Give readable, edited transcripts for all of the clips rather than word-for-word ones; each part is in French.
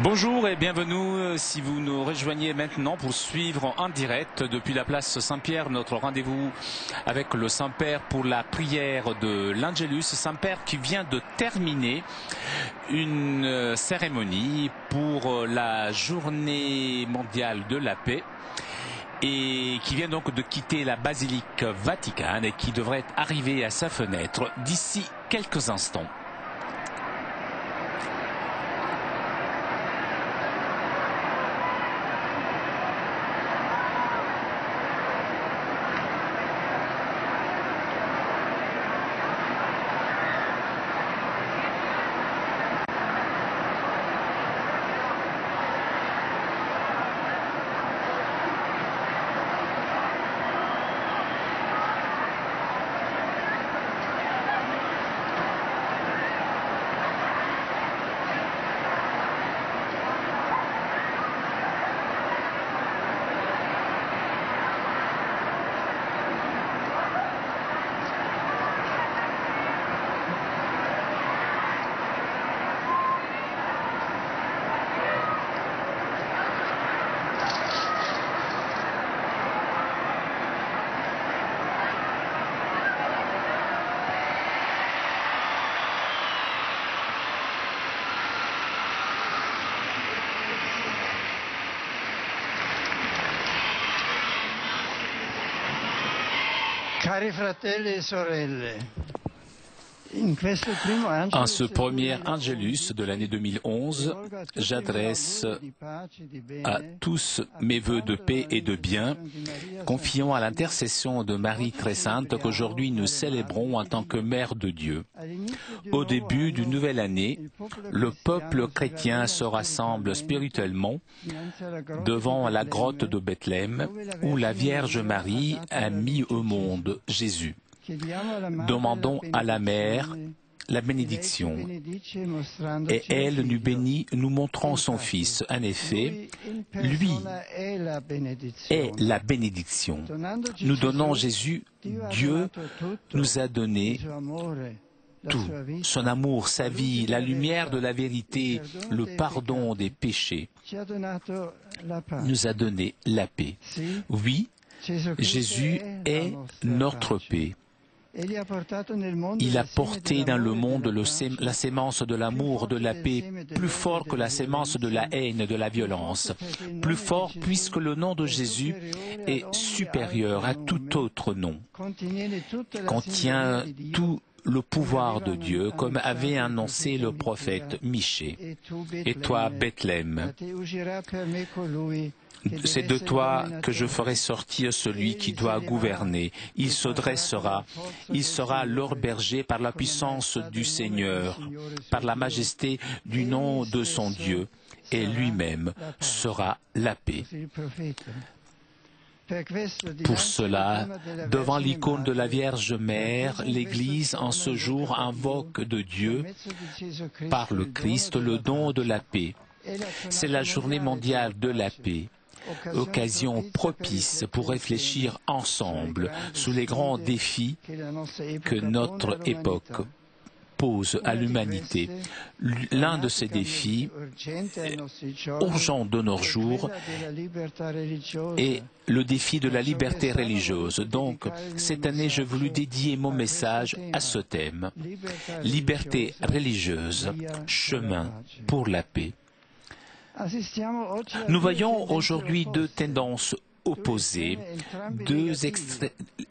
Bonjour et bienvenue si vous nous rejoignez maintenant pour suivre en direct depuis la place Saint-Pierre notre rendez-vous avec le Saint-Père pour la prière de l'Angelus. Saint-Père qui vient de terminer une cérémonie pour la journée mondiale de la paix et qui vient donc de quitter la basilique Vaticane et qui devrait arriver à sa fenêtre d'ici quelques instants. Cari fratelli e sorelle, en ce premier Angelus de l'année 2011, j'adresse à tous mes vœux de paix et de bien, confiant à l'intercession de Marie très sainte qu'aujourd'hui nous célébrons en tant que Mère de Dieu. Au début d'une nouvelle année, le peuple chrétien se rassemble spirituellement devant la grotte de Bethléem où la Vierge Marie a mis au monde Jésus. Demandons à la Mère la bénédiction, et elle nous bénit, nous montrant son Fils. En effet, lui est la bénédiction. Nous donnons Jésus, Dieu nous a donné tout, son amour, sa vie, la lumière de la vérité, le pardon des péchés, nous a donné la paix. Oui, Jésus est notre paix. Il a porté dans le monde la sémence de l'amour, de la paix, plus fort que la sémence de la haine, de la violence. Plus fort puisque le nom de Jésus est supérieur à tout autre nom. Contient tout le pouvoir de Dieu, comme avait annoncé le prophète Michée. Et toi, Bethléem, c'est de toi que je ferai sortir celui qui doit gouverner. Il se dressera, il sera leur berger par la puissance du Seigneur, par la majesté du nom de son Dieu, et lui-même sera la paix. Pour cela, devant l'icône de la Vierge Mère, l'Église en ce jour invoque de Dieu, par le Christ, le don de la paix. C'est la journée mondiale de la paix. Occasion propice pour réfléchir ensemble sur les grands défis que notre époque pose à l'humanité. L'un de ces défis urgents de nos jours est le défi de la liberté religieuse. Donc, cette année, je voulus dédier mon message à ce thème. Liberté religieuse, chemin pour la paix. Nous voyons aujourd'hui deux tendances opposées,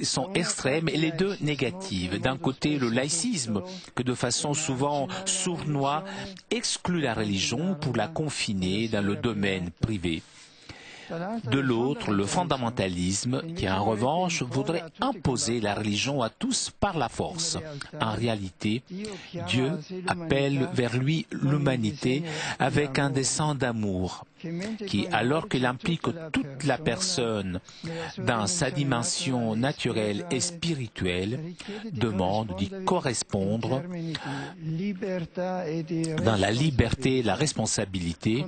sont extrêmes et les deux négatives. D'un côté, le laïcisme, que de façon souvent sournoise exclut la religion pour la confiner dans le domaine privé. De l'autre, le fondamentalisme, qui en revanche voudrait imposer la religion à tous par la force. En réalité, Dieu appelle vers lui l'humanité avec un dessein d'amour, qui, alors qu'il implique toute la personne dans sa dimension naturelle et spirituelle, demande d'y correspondre dans la liberté et la responsabilité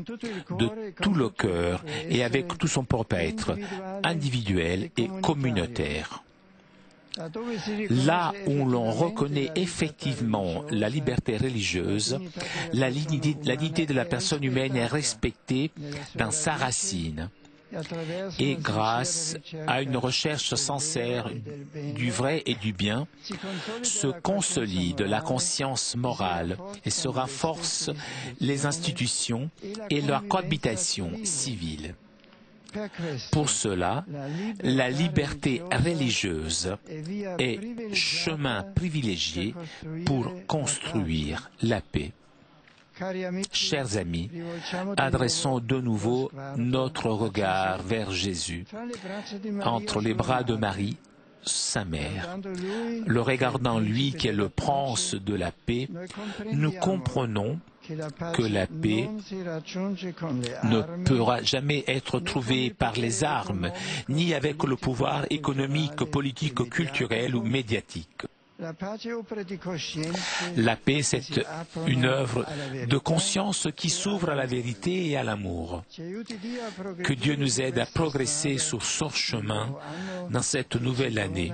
de tout le cœur et avec tout son propre être, individuel et communautaire. Là où l'on reconnaît effectivement la liberté religieuse, la dignité de la personne humaine est respectée dans sa racine. Et grâce à une recherche sincère du vrai et du bien, se consolide la conscience morale et se renforcent les institutions et la cohabitation civile. Pour cela, la liberté religieuse est chemin privilégié pour construire la paix. Chers amis, adressons de nouveau notre regard vers Jésus, entre les bras de Marie, sa mère. Le regardant lui qui est le prince de la paix, nous comprenons que la paix ne pourra jamais être trouvée par les armes, ni avec le pouvoir économique, politique, culturel ou médiatique. La paix, c'est une œuvre de conscience qui s'ouvre à la vérité et à l'amour. Que Dieu nous aide à progresser sur son chemin dans cette nouvelle année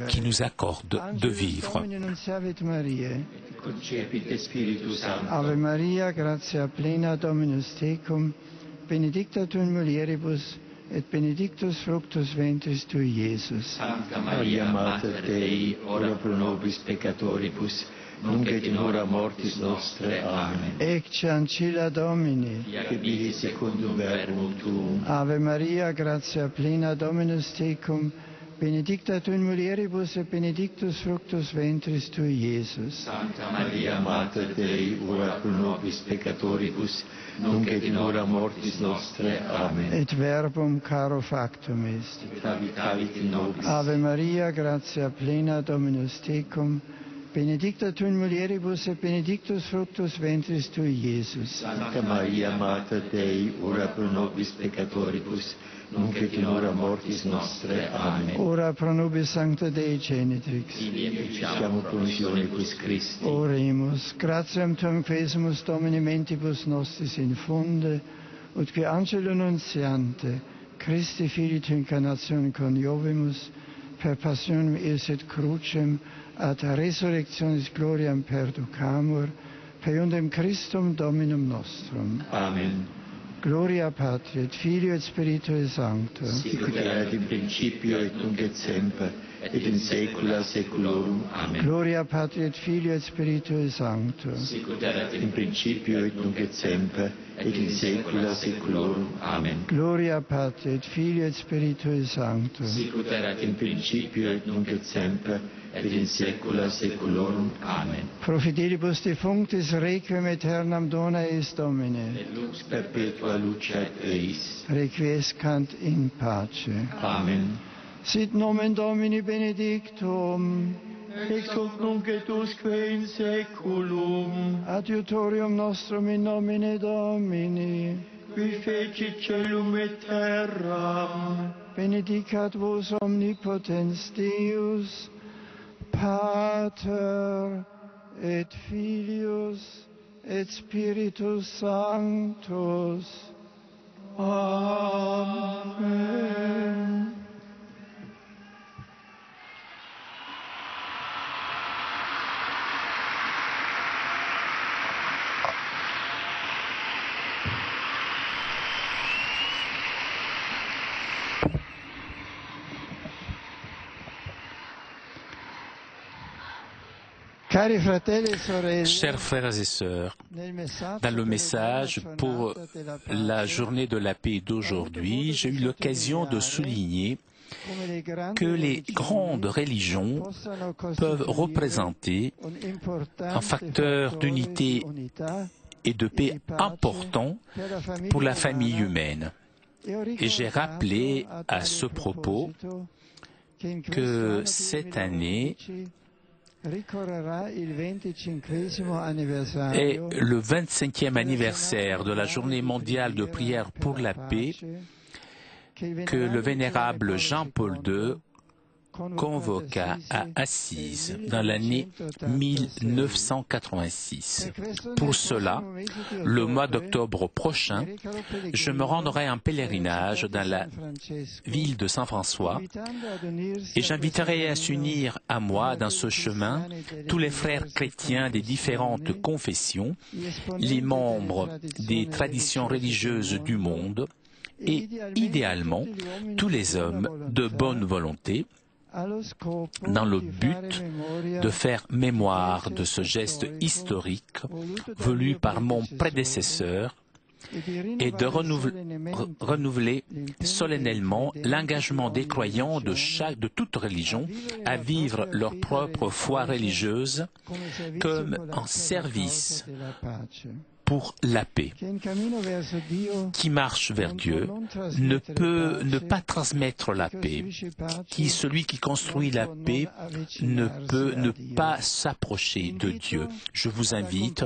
qui nous accorde de vivre. Ave Maria, gratia plena, Dominus tecum, benedicta tu in mulieribus, et benedictus fructus ventris tui, Iesus. Sancta Maria, Mater Dei, ora pro nobis peccatoribus, nunc et in hora mortis nostre. Amen. Ecce ancilla Domini. Fiat mihi secundum verbum tuum. Ave Maria, gratia plena, Dominus tecum, benedicta tu in mulieribus, et benedictus fructus ventris tui, Iesus. Sancta Maria, Mater Dei, ora pro nobis peccatoribus, nunc et in hora mortis nostre. Amen. Et verbum caro factum est. Habitavit in nobis. Ave Maria, gratia plena, Dominus tecum, benedicta tu in mulieribus, et benedictus fructus ventris tui, Iesus. Sancta Maria, Mater Dei, ora pro nobis peccatoribus, nunc et in hora mortis nostre. Amen. Ora pro nobis sancta Dei genitrix. Siamo promissionibus Christi. Oremus, gratiam tuam quesimus Domini mentibus nostris infunde, ut que angelo nuntiante, Christi Filii tu incarnatione coniovimus, per passionem eis et crucem, ad resurrectionis gloriam perducamur, per iundem Christum Dominum nostrum. Amen. Gloria Patri et Filio et Spiritui Sancto. Sicut erat in principio et nunc et semper, et in saecula saeculorum. Amen. Gloria Patri et Filio et Spiritui Sancto. Sicut erat in principio et nunc et semper, et in saecula saeculorum. Amen. Gloria Patri et Filio et Spiritui Sancto. Sicut erat in principio et nunc et semper, et in saecula saeculorum. Amen. Pro fidelibus defunctis requiem aeternam dona eis Domine. Et lux perpetua lucet eis. Requiescant in pace. Amen. Sit nomen Domini benedictum. Ex hoc nunc et usque in saeculum. Adiutorium nostrum in nomine Domini. Qui fecit caelum et terram. Benedicat vos omnipotens Deus, Pater et Filius et Spiritus Sanctus. Amen. Chers frères et sœurs, dans le message pour la journée de la paix d'aujourd'hui, j'ai eu l'occasion de souligner que les grandes religions peuvent représenter un facteur d'unité et de paix important pour la famille humaine. Et j'ai rappelé à ce propos que cette année est le 25e anniversaire de la Journée mondiale de prière pour la paix que le vénérable Jean-Paul II convoqua à Assise dans l'année 1986. Pour cela, le mois d'octobre prochain, je me rendrai en pèlerinage dans la ville de Saint-François et j'inviterai à s'unir à moi dans ce chemin tous les frères chrétiens des différentes confessions, les membres des traditions religieuses du monde et, idéalement, tous les hommes de bonne volonté, dans le but de faire mémoire de ce geste historique voulu par mon prédécesseur et de renouveler solennellement l'engagement des croyants de toute religion à vivre leur propre foi religieuse comme un service pour la paix. Qui marche vers Dieu ne peut ne pas transmettre la paix. Celui qui construit la paix ne peut ne pas s'approcher de Dieu. Je vous invite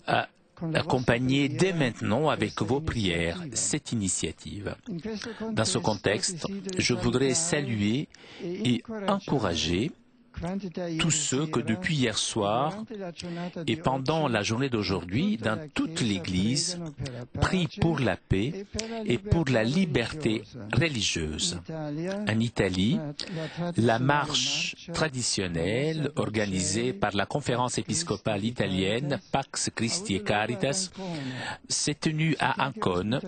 à accompagner dès maintenant avec vos prières cette initiative. Dans ce contexte, je voudrais saluer et encourager tous ceux que depuis hier soir et pendant la journée d'aujourd'hui, dans toute l'Église, prient pour la paix et pour la liberté religieuse. En Italie, la marche traditionnelle organisée par la conférence épiscopale italienne Pax Christi et Caritas s'est tenue à Ancône,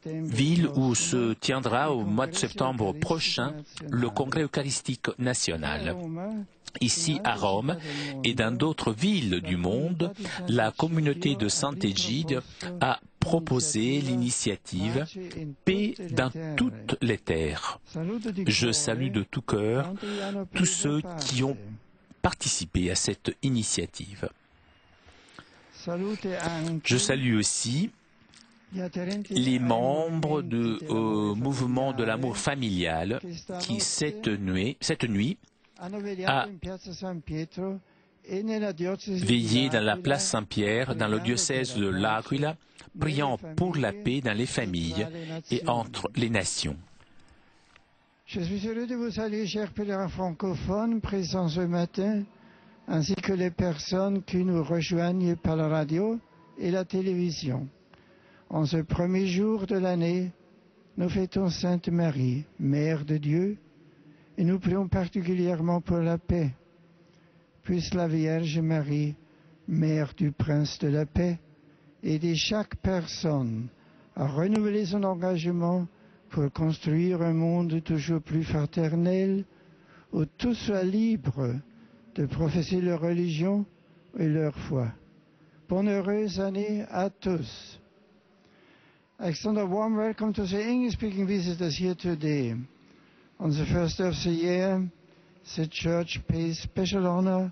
ville où se tiendra au mois de septembre prochain le Congrès eucharistique national. Ici à Rome et dans d'autres villes du monde, la communauté de Saint-Égide a proposé l'initiative « Paix dans toutes les terres ». Je salue de tout cœur tous ceux qui ont participé à cette initiative. Je salue aussi les membres du mouvement de l'amour familial qui, cette nuit, a veillé dans la place Saint-Pierre, dans le diocèse de l'Aquila, priant pour la paix dans les familles et entre les nations. Je suis heureux de vous saluer, chers pèlerins francophones présents ce matin, ainsi que les personnes qui nous rejoignent par la radio et la télévision. En ce premier jour de l'année, nous fêtons Sainte Marie, Mère de Dieu, et nous prions particulièrement pour la paix. Puisse la Vierge Marie, Mère du Prince de la paix, aider chaque personne à renouveler son engagement pour construire un monde toujours plus fraternel, où tous soient libres de professer leur religion et leur foi. Bonne heureuse année à tous. I extend a warm welcome to the English-speaking visitors here today. On the first of the year, the Church pays special honor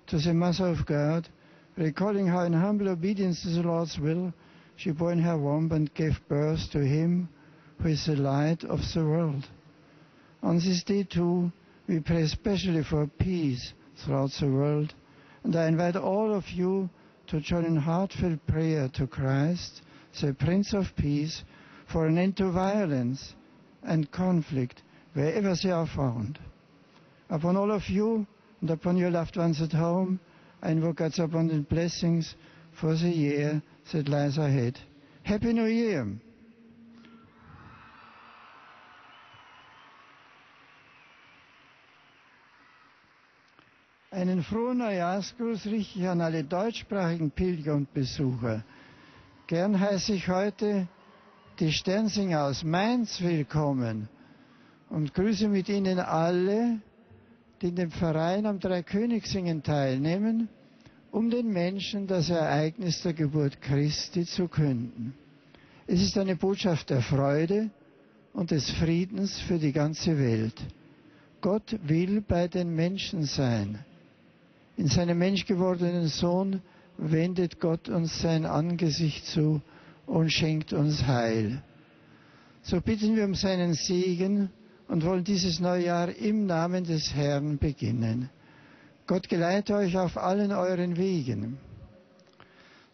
to the Mother of God, recalling how in humble obedience to the Lord's will, she bore in her womb and gave birth to Him who is the light of the world. On this day too, we pray especially for peace throughout the world, and I invite all of you to join in heartfelt prayer to Christ, the Prince of Peace, for an end to violence and conflict wherever they are found. Upon all of you and upon your loved ones at home, I invoke God's abundant blessings for the year that lies ahead. Happy New Year! Einen frohen Neujahrsgruß richte ich an alle deutschsprachigen Pilger und Besucher. Gern heiße ich heute die Sternsinger aus Mainz willkommen und grüße mit ihnen alle, die in dem Verein am Dreikönigssingen teilnehmen, um den Menschen das Ereignis der Geburt Christi zu künden. Es ist eine Botschaft der Freude und des Friedens für die ganze Welt. Gott will bei den Menschen sein. In seinem menschgewordenen Sohn wendet Gott uns sein Angesicht zu und schenkt uns Heil. So bitten wir um seinen Segen und wollen dieses neue Jahr im Namen des Herrn beginnen. Gott geleite euch auf allen euren Wegen.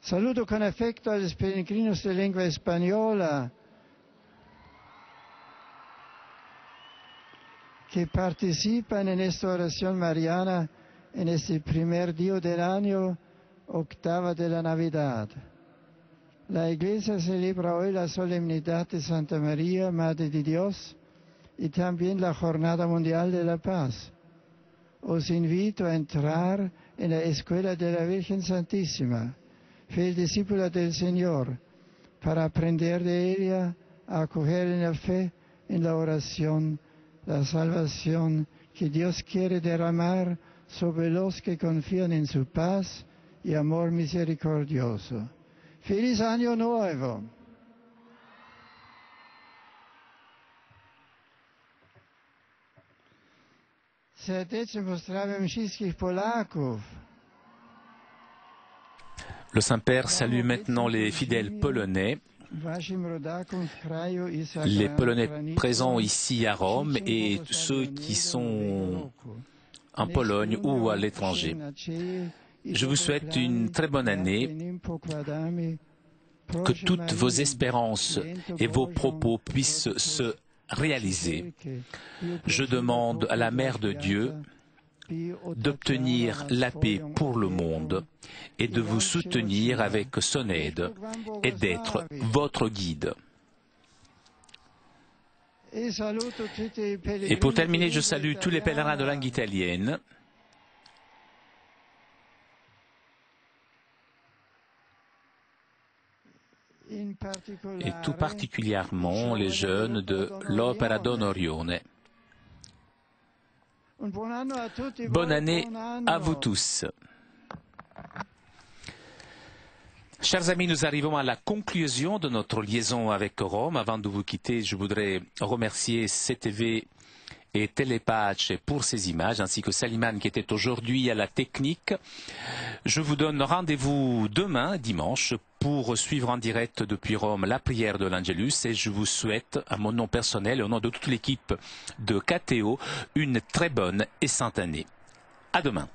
Saluto con affetto a los peregrinos de lengua española que participan en esta oración mariana en este primer día del año, octava de la Navidad. La Iglesia celebra hoy la solemnidad de Santa María, Madre de Dios, y también la Jornada Mundial de la Paz. Os invito a entrar en la Escuela de la Virgen Santísima, fiel discípula del Señor, para aprender de ella, a acoger en la fe, en la oración, la salvación que Dios quiere derramar sobre los que confían en su paz y amor misericordioso. ¡Feliz Año Nuevo! Serdecznie pozdrawiam wszystkich Polaków. Le Saint-Père salue maintenant les fidèles polonais, les Polonais présents ici à Rome et ceux qui sont en Pologne ou à l'étranger. Je vous souhaite une très bonne année, que toutes vos espérances et vos propos puissent se réaliser. Je demande à la Mère de Dieu d'obtenir la paix pour le monde et de vous soutenir avec son aide et d'être votre guide. Et pour terminer, je salue tous les pèlerins de langue italienne et tout particulièrement les jeunes de l'Opera d'Onorione. Bonne année à vous tous. Chers amis, nous arrivons à la conclusion de notre liaison avec Rome. Avant de vous quitter, je voudrais remercier CTV et Telepace pour ces images, ainsi que Saliman qui était aujourd'hui à la technique. Je vous donne rendez-vous demain, dimanche, pour suivre en direct depuis Rome la prière de l'Angelus et je vous souhaite, à mon nom personnel et au nom de toute l'équipe de KTO, une très bonne et sainte année. À demain.